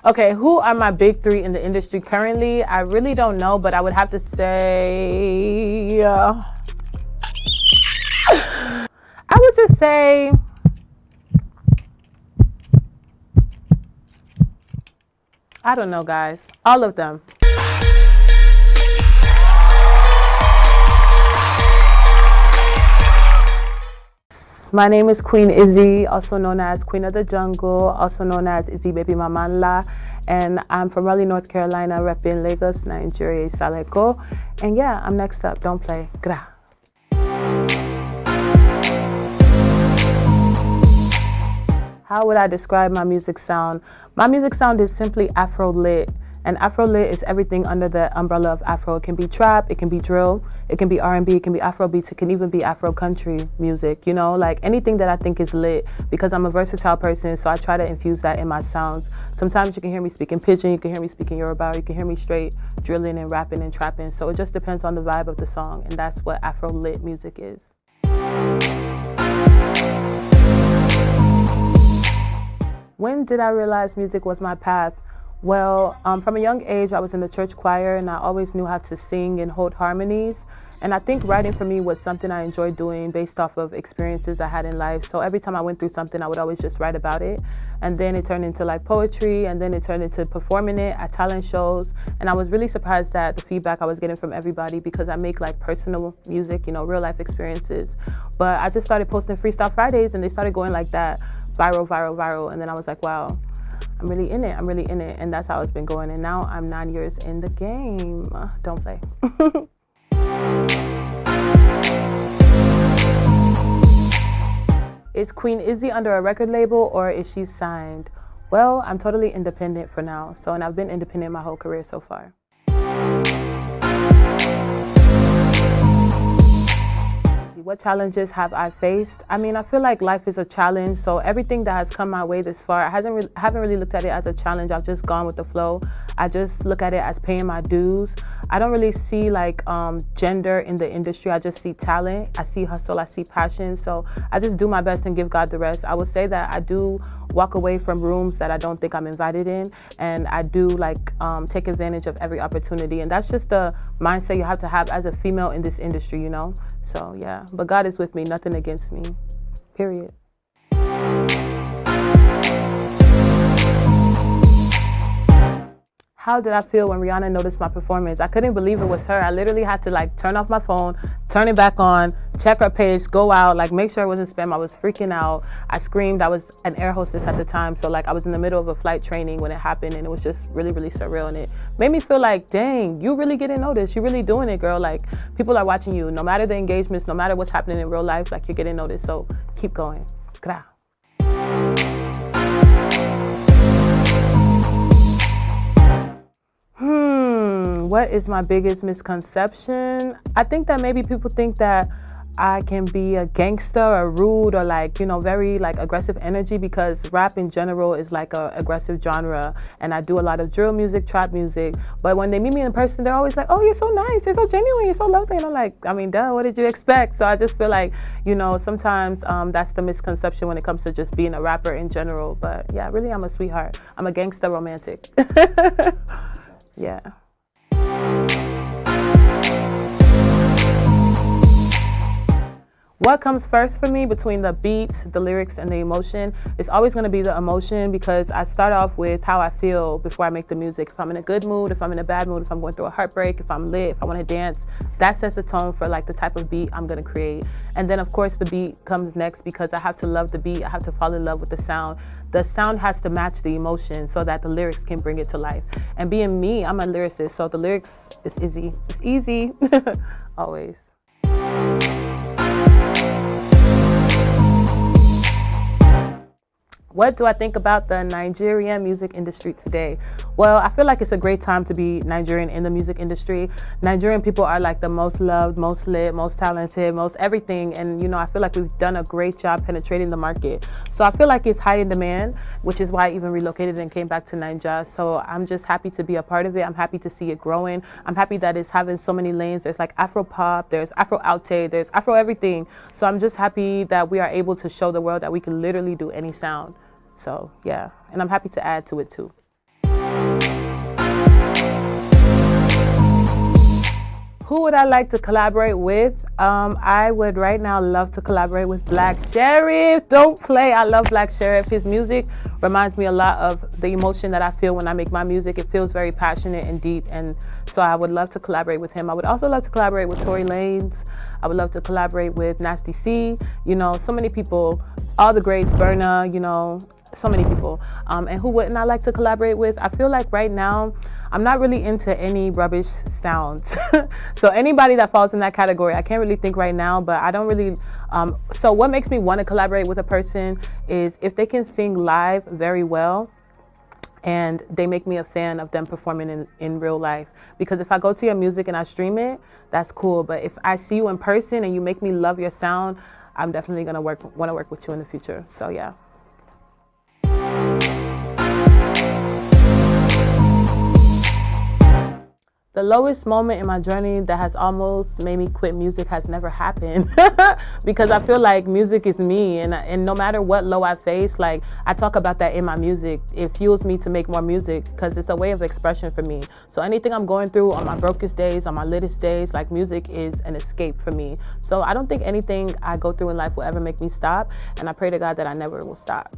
Okay, who are my big three in the industry currently? I really don't know, but I would have to say, I would just say, I don't know, guys. All of them. My name is Queen Izzy, also known as Queen of the Jungle, also known as Izzy Baby Mamanla, and I'm from Raleigh, North Carolina, repping Lagos, Nigeria, Saleko. And yeah, I'm next up. Don't play. Gra. How would I describe my music sound? My music sound is simply Afro-lit. And Afro-lit is everything under the umbrella of Afro. It can be trap, it can be drill, it can be R&B, it can be Afro beats, it can even be Afro country music, you know, like anything that I think is lit, because I'm a versatile person, so I try to infuse that in my sounds. Sometimes you can hear me speaking pidgin, you can hear me speaking Yoruba, you can hear me straight drilling and rapping and trapping. So it just depends on the vibe of the song, and that's what Afro-lit music is. When did I realize music was my path? Well, from a young age, I was in the church choir, and I always knew how to sing and hold harmonies. And I think writing for me was something I enjoyed doing based off of experiences I had in life. So every time I went through something, I would always just write about it. And then it turned into like poetry, and then it turned into performing it at talent shows. And I was really surprised at the feedback I was getting from everybody, because I make like personal music, you know, real life experiences. But I just started posting Freestyle Fridays, and they started going like that, viral, viral, viral. And then I was like, wow, I'm really in it. I'm really in it. And that's how it's been going. And now I'm 9 years in the game. Don't play. Is Queen Izzy under a record label, or is she signed? Well, I'm totally independent for now. And I've been independent my whole career so far. What challenges have I faced? I mean, I feel like life is a challenge. So everything that has come my way this far, I haven't really looked at it as a challenge. I've just gone with the flow. I just look at it as paying my dues. I don't really see like gender in the industry. I just see talent. I see hustle. I see passion. So I just do my best and give God the rest. I would say that I do walk away from rooms that I don't think I'm invited in, and I do like take advantage of every opportunity. And that's just the mindset you have to have as a female in this industry, you know? So yeah, but God is with me, nothing against me, period. How did I feel when Rihanna noticed my performance? I couldn't believe it was her. I literally had to like turn off my phone, turn it back on, check her page, go out, like make sure it wasn't spam. I was freaking out. I screamed. I was an air hostess at the time. So like I was in the middle of a flight training when it happened, and it was just really, really surreal. And it made me feel like, dang, you really getting noticed. You really doing it, girl. Like people are watching you, no matter the engagements, no matter what's happening in real life, like you're getting noticed. So keep going. Gra. What is my biggest misconception? I think that maybe people think that I can be a gangster or rude or like, you know, very like aggressive energy, because rap in general is like a aggressive genre, and I do a lot of drill music, trap music. But when they meet me in person, they're always like, oh, you're so nice, you're so genuine, you're so lovely. And I'm like, I mean, duh, what did you expect? So I just feel like, you know, sometimes that's the misconception when it comes to just being a rapper in general. But yeah, really, I'm a sweetheart. I'm a gangster romantic. Yeah. What comes first for me between the beats, the lyrics, and the emotion? It's always going to be the emotion, because I start off with how I feel before I make the music. If I'm in a good mood, if I'm in a bad mood, if I'm going through a heartbreak, if I'm lit, if I want to dance, that sets the tone for like the type of beat I'm going to create. And then of course the beat comes next, because I have to love the beat. I have to fall in love with the sound. The sound has to match the emotion so that the lyrics can bring it to life. And being me, I'm a lyricist, so the lyrics is easy. It's easy, always. What do I think about the Nigerian music industry today? Well, I feel like it's a great time to be Nigerian in the music industry. Nigerian people are like the most loved, most lit, most talented, most everything. And, you know, I feel like we've done a great job penetrating the market. So I feel like it's high in demand, which is why I even relocated and came back to Nigeria. So I'm just happy to be a part of it. I'm happy to see it growing. I'm happy that it's having so many lanes. There's like Afro pop, there's Afro outtake, there's Afro everything. So I'm just happy that we are able to show the world that we can literally do any sound. So yeah, and I'm happy to add to it too. Who would I like to collaborate with? I would right now love to collaborate with Black Sheriff. Don't play. I love Black Sheriff. His music reminds me a lot of the emotion that I feel when I make my music. It feels very passionate and deep, and so I would love to collaborate with him. I would also love to collaborate with Tory Lanez. I would love to collaborate with Nasty C. You know, so many people, all the greats, Burna, you know, so many people. And who wouldn't I like to collaborate with? I feel like right now, I'm not really into any rubbish sounds. So anybody that falls in that category, I can't really think right now, but I don't really, so what makes me want to collaborate with a person is if they can sing live very well, and they make me a fan of them performing in real life. Because if I go to your music and I stream it, that's cool. But if I see you in person and you make me love your sound, I'm definitely gonna want to work with you in the future. So yeah. The lowest moment in my journey that has almost made me quit music has never happened. Because I feel like music is me, and no matter what low I face, like I talk about that in my music. It fuels me to make more music because it's a way of expression for me. So anything I'm going through on my brokest days, on my littest days, like music is an escape for me. So I don't think anything I go through in life will ever make me stop, and I pray to God that I never will stop.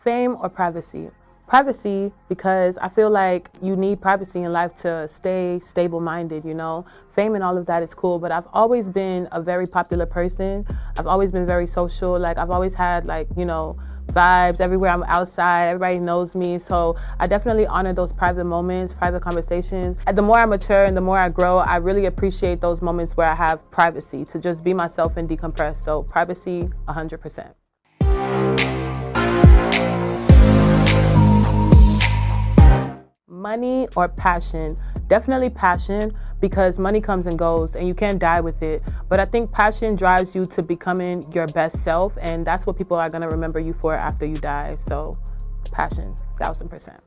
Fame or privacy? Privacy, because I feel like you need privacy in life to stay stable-minded, you know? Fame and all of that is cool, but I've always been a very popular person. I've always been very social. Like, I've always had, like, you know, vibes everywhere I'm outside. Everybody knows me. So I definitely honor those private moments, private conversations. And the more I mature and the more I grow, I really appreciate those moments where I have privacy to just be myself and decompress. So privacy, 100%. Money or passion? Definitely passion, because money comes and goes and you can't die with it. But I think passion drives you to becoming your best self, and that's what people are going to remember you for after you die. So passion, 1000%.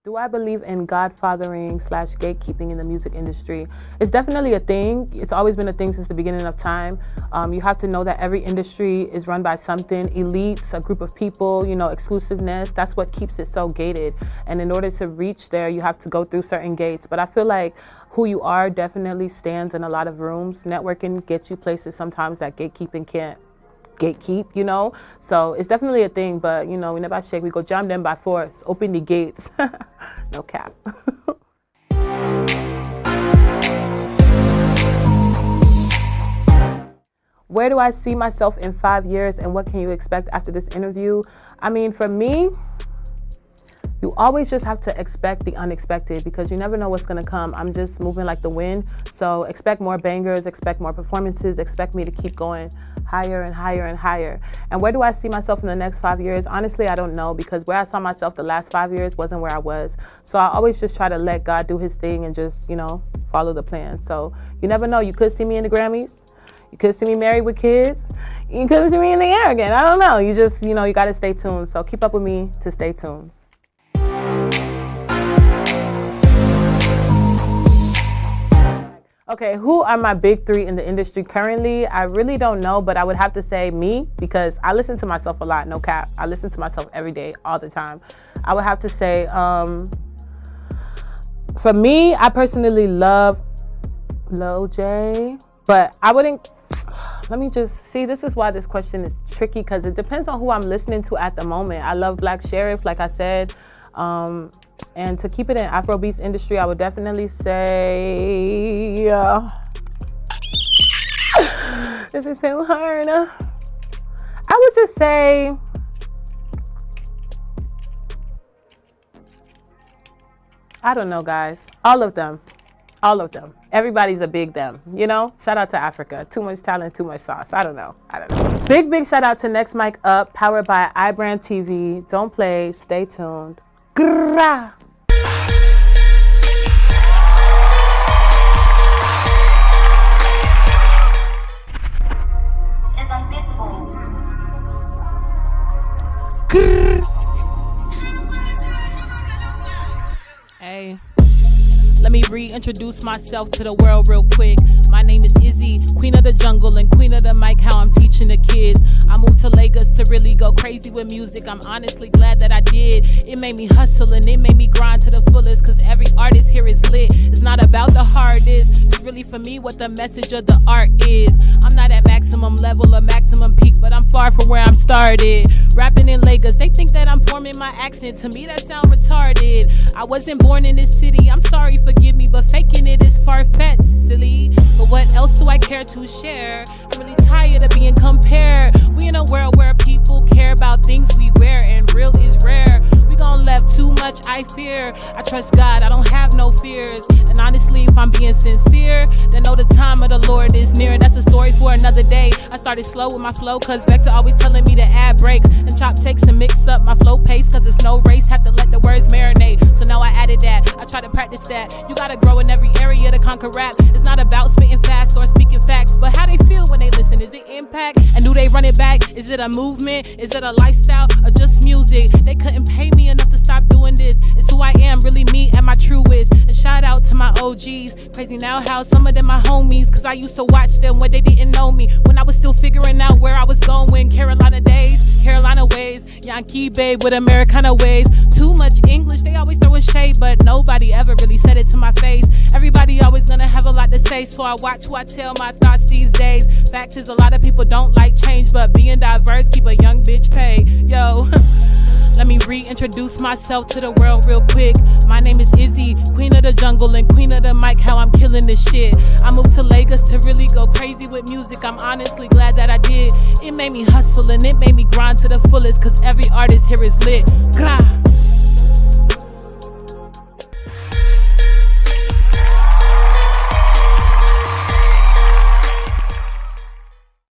Do I believe in godfathering/gatekeeping in the music industry? It's definitely a thing. It's always been a thing since the beginning of time. You have to know that every industry is run by something. Elites, a group of people, you know, exclusiveness, that's what keeps it so gated. And in order to reach there, you have to go through certain gates. But I feel like who you are definitely stands in a lot of rooms. Networking gets you places sometimes that gatekeeping can't gatekeep, you know? So it's definitely a thing, but you know, we never shake, we go jam them by force, open the gates. No cap. Where do I see myself in 5 years, and what can you expect after this interview? I mean, for me, you always just have to expect the unexpected, because you never know what's gonna come. I'm just moving like the wind. So expect more bangers, expect more performances, expect me to keep going higher and higher and higher. And where do I see myself in the next 5 years? Honestly, I don't know, because where I saw myself the last 5 years wasn't where I was. So I always just try to let God do his thing and just, you know, follow the plan. So you never know. You could see me in the Grammys. You could see me married with kids. You could see me in the air again. I don't know. You just, you know, you got to stay tuned. So keep up with me to stay tuned. Okay, who are my big three in the industry currently? I really don't know, but I would have to say me, because I listen to myself a lot, no cap. I listen to myself every day, all the time. I would have to say, for me, I personally love Lil J, but I wouldn't, let me just, see, this is why this question is tricky, because it depends on who I'm listening to at the moment. I love Black Sheriff, like I said. And to keep it in Afrobeats industry, I would definitely say, this is so hard. I would just say, I don't know, guys. All of them. All of them. Everybody's a big them, you know? Shout out to Africa. Too much talent, too much sauce. I don't know. Big shout out to Next Mic Up, powered by iBrandTV. Don't play. Stay tuned. Grrrah. Hey, let me read reintroduce myself to the world real quick. My name is Izzy, queen of the jungle and queen of the mic, how I'm teaching the kids. I moved to Lagos to really go crazy with music. I'm honestly glad that I did. It made me hustle and it made me grind to the fullest, cause every artist here is lit. It's not about the hardest, it's really for me what the message of the art is. I'm not at maximum level or maximum peak, but I'm far from where I'm started. Rapping in Lagos, they think that I'm forming my accent. To me that sound retarded. I wasn't born in this city, I'm sorry, forgive me, but faking it is far-fetched, silly. But what else do I care to share? I'm really tired of being compared. We in a world where people care about things we wear, and real is rare. We gon' let too much, I fear. I trust God, I don't have no fears. And honestly, if I'm being sincere, then know the time of the Lord is near. That's a story for another day. I started slow with my flow, cause Vector always telling me to add breaks and chop takes and mix up my flow pace, cause it's no race, have to let the words marinate. So now I added that, I try to practice that. You gotta grow in every area to conquer rap. It's not about spitting fast or speaking facts, but how they feel when they listen. Is it impact? And do they run it back? Is it a movement? Is it a lifestyle or just music? They couldn't pay me enough to stop doing this. It's who I am, really me and my truest. And shout out to my OGs. Crazy now how some of them my homies, cause I used to watch them when they didn't know me, when I was still figuring out where I was going. Carolina days, Carolina ways, Yankee babe with Americana ways. Too much English, they always throwing shade, but nobody ever really said it to my face. Everybody always gonna have a lot to say, so I watch who I tell my thoughts these days. Fact is, a lot of people don't like change, but being diverse keep a young bitch paid. Yo, let me reintroduce myself to the world real quick. My name is Izzy, queen of the jungle and queen of the mic, how I'm killing this shit. I moved to Lagos to really go crazy with music. I'm honestly glad that I did. It made me hustle and it made me grind to the fullest, cause every artist here is lit. Grah.